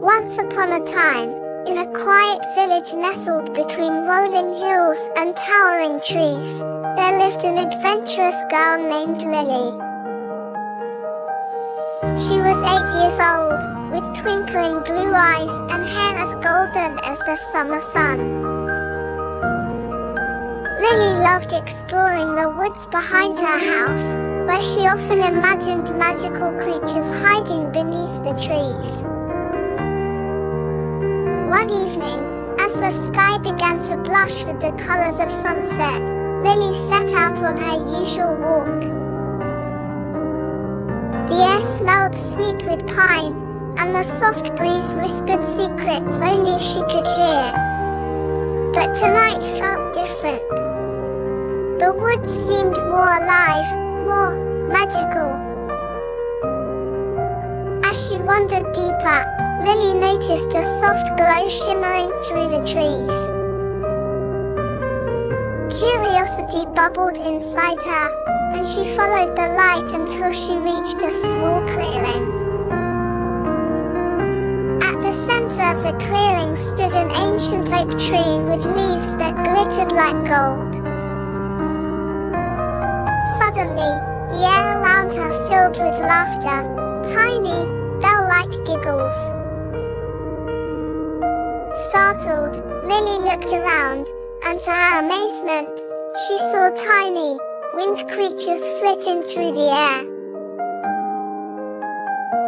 Once upon a time, in a quiet village nestled between rolling hills and towering trees, there lived an adventurous girl named Lily. She was 8 years old, with twinkling blue eyes and hair as golden as the summer sun. Lily loved exploring the woods behind her house, where she often imagined magical creatures hiding beneath the trees. One evening, as the sky began to blush with the colors of sunset, Lily set out on her usual walk. The air smelled sweet with pine, and the soft breeze whispered secrets only she could hear. But tonight felt different. The woods seemed more alive, more magical. As she wandered deeper, Lily noticed a soft glow shimmering through the trees. Curiosity bubbled inside her, and she followed the light until she reached a small clearing. At the center of the clearing stood an ancient oak tree with leaves that glittered like gold. Suddenly, the air around her filled with laughter, tiny, bell-like giggles. Startled, Lily looked around, and to her amazement, she saw tiny, winged creatures flitting through the air.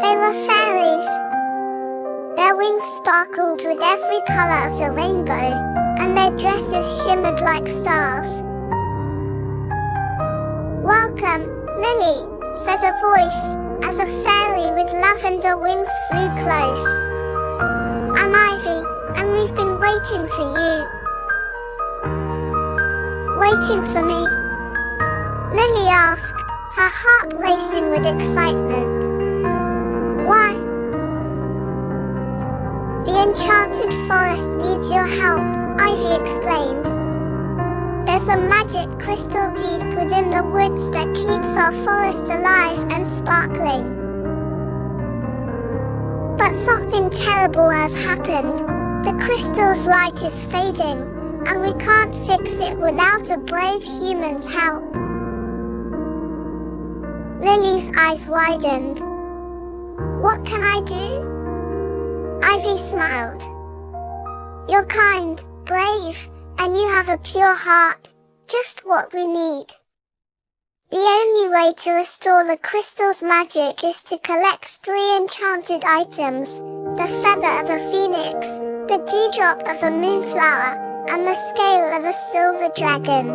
They were fairies. Their wings sparkled with every color of the rainbow, and their dresses shimmered like stars. "Welcome, Lily," said a voice, as a fairy with lavender wings flew close. "I'm Ivy, and we've been waiting for you." "Waiting for me?" Lily asked, her heart racing with excitement. "Why?" "The enchanted forest needs your help," Ivy explained. "There's a magic crystal deep within the woods that keeps our forest alive and sparkling. But something terrible has happened. The crystal's light is fading, and we can't fix it without a brave human's help." Lily's eyes widened. "What can I do?" Ivy smiled. "You're kind, brave, and you have a pure heart, just what we need. The only way to restore the crystal's magic is to collect 3 enchanted items: the feather of a phoenix, the dewdrop of a moonflower, and the scale of a silver dragon.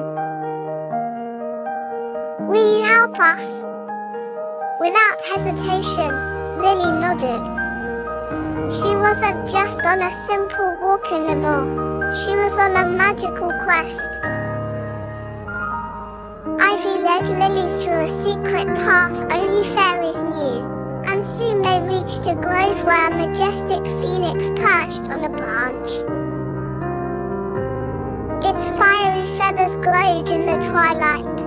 Will you help us?" Without hesitation, Lily nodded. She wasn't just on a simple walk anymore. She was on a magical quest. Ivy led Lily through a secret path only fairies knew, and soon they reached a grove where a majestic phoenix perched on a branch. Its fiery feathers glowed in the twilight.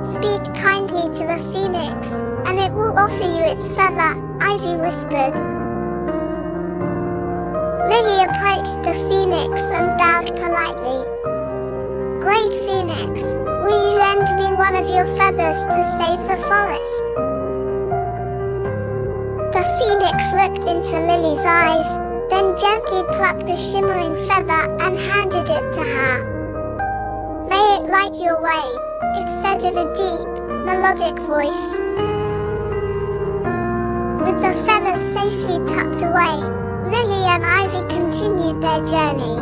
"Speak kindly to the phoenix, and it will offer you its feather," Ivy whispered. Lily approached the phoenix and bowed politely. "Great Phoenix, will you lend me one of your feathers to save the forest?" The phoenix looked into Lily's eyes, then gently plucked a shimmering feather and handed it to her. "May it light your way," it said in a deep, melodic voice. With the feathers safely tucked away, Lily and Ivy continued their journey.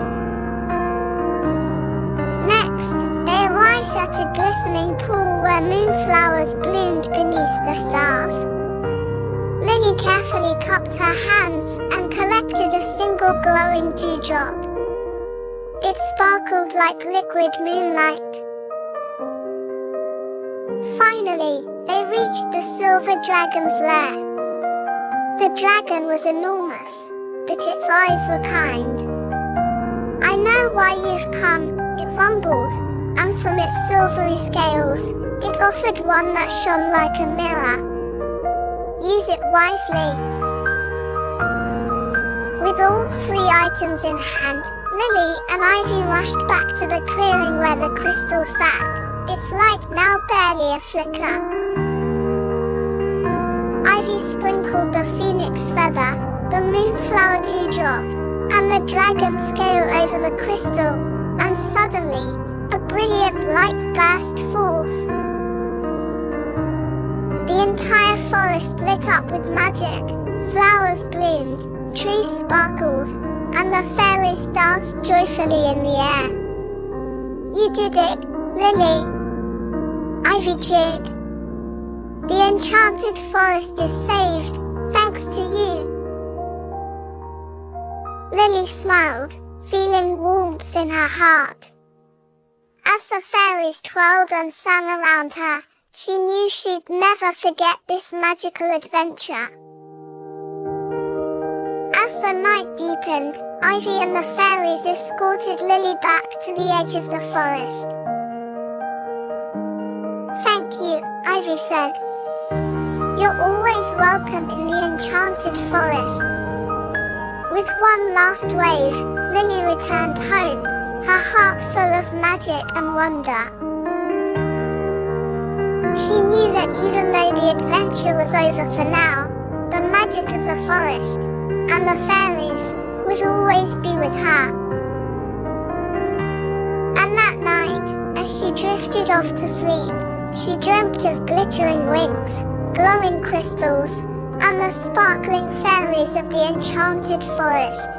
Next, they arrived at a glistening pool where moonflowers bloomed beneath the stars. Lily carefully cupped her hands and collected a single glowing dewdrop. It sparkled like liquid moonlight. Finally, they reached the silver dragon's lair. The dragon was enormous, but its eyes were kind. "I know why you've come," it rumbled, and from its silvery scales, it offered one that shone like a mirror. "Use it wisely." all three items in hand, Lily and Ivy rushed back to the clearing where the crystal sat, its light now barely a flicker. Ivy sprinkled the phoenix feather, the moonflower dewdrop, and the dragon scale over the crystal, and suddenly, a brilliant light burst forth. The entire forest lit up with magic, flowers bloomed, trees sparkled, and the fairies danced joyfully in the air. "You did it, Lily!" Ivy cheered. "The enchanted forest is saved, thanks to you." Lily smiled, feeling warmth in her heart. As the fairies twirled and sang around her, she knew she'd never forget this magical adventure. As the night deepened, Ivy and the fairies escorted Lily back to the edge of the forest. "Thank you," Ivy said. "You're always welcome in the enchanted forest." With one last wave, Lily returned home, her heart full of magic and wonder. She knew that even though the adventure was over for now, the magic of the forest, and the fairies, would always be with her. And that night, as she drifted off to sleep, she dreamt of glittering wings, glowing crystals, and the sparkling fairies of the enchanted forest.